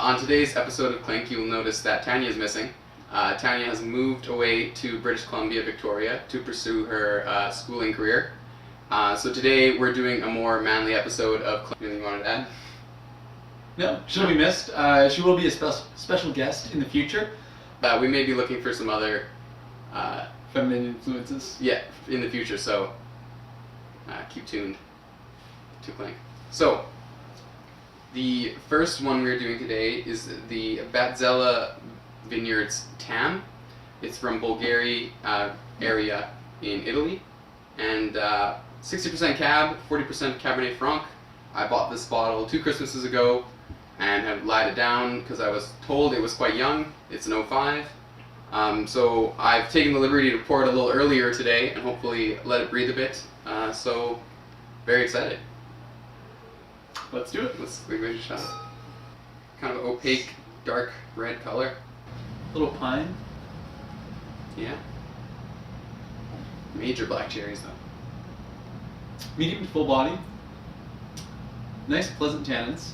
On today's episode of Clinq, you will notice that Tanya is missing. Tanya has moved away to British Columbia, Victoria, to pursue her schooling career. So today we're doing a more manly episode of Clinq. Anything you wanted to add? No, she'll be missed. She will be a special guest in the future. We may be looking for some other feminine influences. Yeah, in the future, so keep tuned to Clinq. So, the first one we're doing today is the Batzella Vineyards Tam. It's from Bulgari area in Italy, and 60% Cab, 40% Cabernet Franc. I bought this bottle 2 Christmases ago and have lied it down because I was told it was quite young. It's an 05. So I've taken the liberty to pour it a little earlier today and hopefully let it breathe a bit. So very excited. Let's do it. Let's give it a shot. Kind of opaque, dark red color. Little pine. Yeah. Major black cherries though. Medium to full body. Nice pleasant tannins.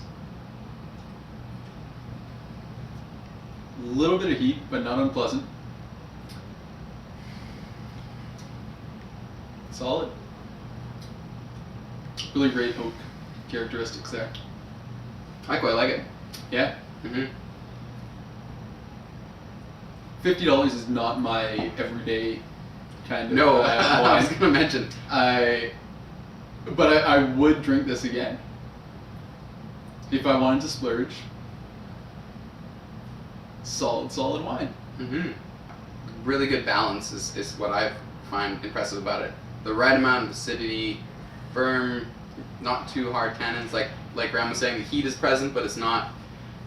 A little bit of heat, but not unpleasant. Solid. Really great oak characteristics there. I quite like it. Yeah? Mm-hmm. $50 is not my everyday kind of No, wine. I was going to mention. But I would drink this again. If I wanted to splurge. Solid wine. Mm-hmm. Really good balance is what I find impressive about it. The right amount of acidity, firm, not too hard tannins. Like Graeme was saying, the heat is present, but it's not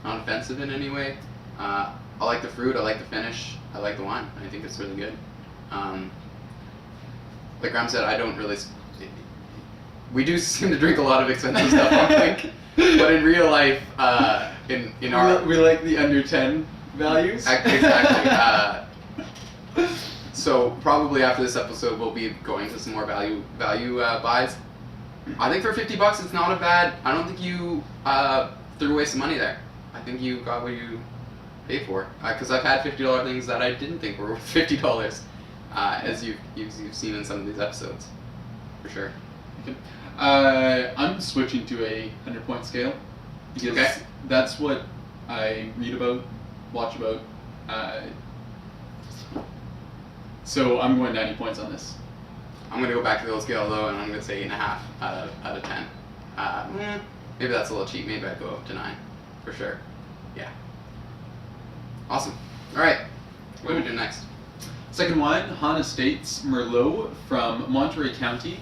offensive in any way. I like the fruit. I like the finish. I like the wine. I think it's really good. Like Graeme said, I don't really. We do seem to drink a lot of expensive stuff, I think. But in real life, in our we like the under 10 values. Exactly. So probably after this episode, we'll be going to some more value buys. I think for $50, it's not a bad. I don't think you threw away some money there. I think you got what you paid for. Because I've had $50 things that I didn't think were worth $50, as you've seen in some of these episodes, for sure. Okay. I'm switching to a 100-point scale because that's what I read about, watch about. So I'm going 90 points on this. I'm going to go back to the old scale though, and I'm going to say 8.5 out of 10. Maybe that's a little cheap. Maybe I'd go up to 9, for sure. Yeah. Awesome. All right. What do we do next? Second wine, Hahn Estates Merlot from Monterey County,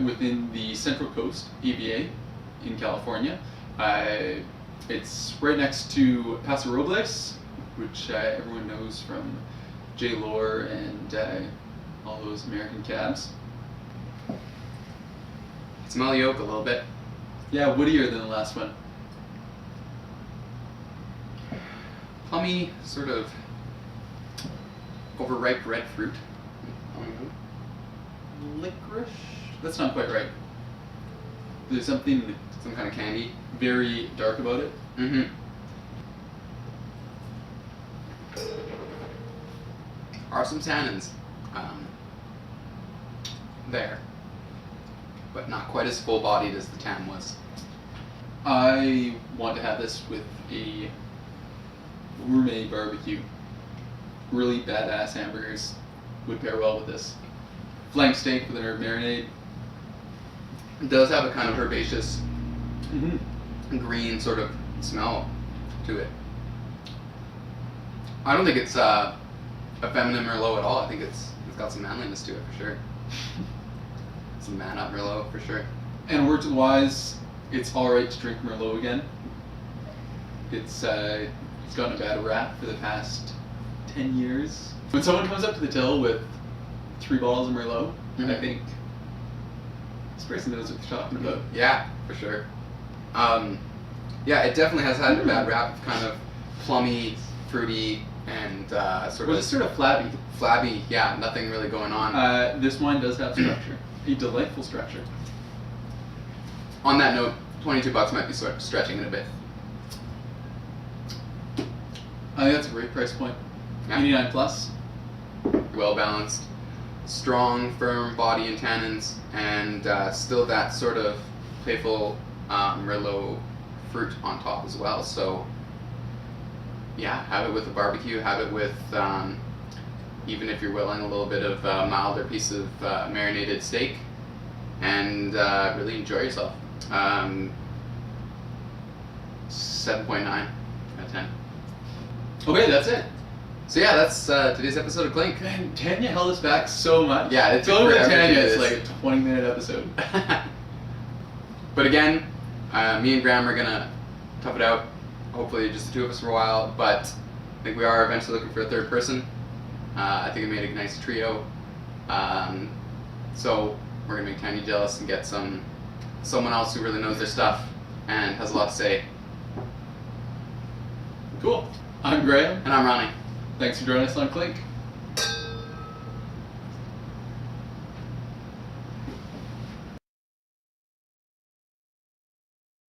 within the Central Coast, ABA, in California. It's right next to Paso Robles, which everyone knows from J. Lore and all those American cabs. Smell the oak a little bit. Yeah, woodier than the last one. Plummy, sort of overripe red fruit. Licorice? That's not quite right. There's some kind of candy. very dark about it. Mm-hmm. Are some tannins there, but not quite as full-bodied as the Tam was. I want to have this with a gourmet barbecue. Really badass hamburgers would pair well with this. Flank steak with an herb marinade. It does have a kind of herbaceous, green sort of smell to it. I don't think it's a feminine Merlot at all. I think it's got some manliness to it for sure. Some man up Merlot for sure. And word-wise, it's alright to drink Merlot again. It's gotten a bad rap for the past 10 years. When someone comes up to the till with 3 bottles of Merlot, I think this person knows what they're talking about. Yeah, for sure. Yeah, it definitely has had a bad rap of kind of plummy, fruity, and sort of flabby. Flabby, yeah, nothing really going on. This wine does have structure. A delightful structure. On that note, $22 might be stretching it a bit. I think that's a great price point. Yeah. 89 plus. Well balanced, strong, firm body and tannins, and still that sort of playful Merlot fruit on top as well. So yeah, have it with a barbecue, have it with even if you're willing, a little bit of milder piece of marinated steak, and really enjoy yourself. 7.9 out of 10. Okay, that's it. So yeah, that's today's episode of Clinq. Man, Tanya held us back so much. Yeah, it took Going with forever to Tanya, do it's this. like a 20-minute episode. But again, me and Graeme are gonna tough it out. Hopefully, just the two of us for a while. But I think we are eventually looking for a third person. I think it made a nice trio. So we're gonna make Tanya jealous and get someone else who really knows their stuff and has a lot to say. Cool. I'm Graeme. And I'm Ronnie. Thanks for joining us on Clinq.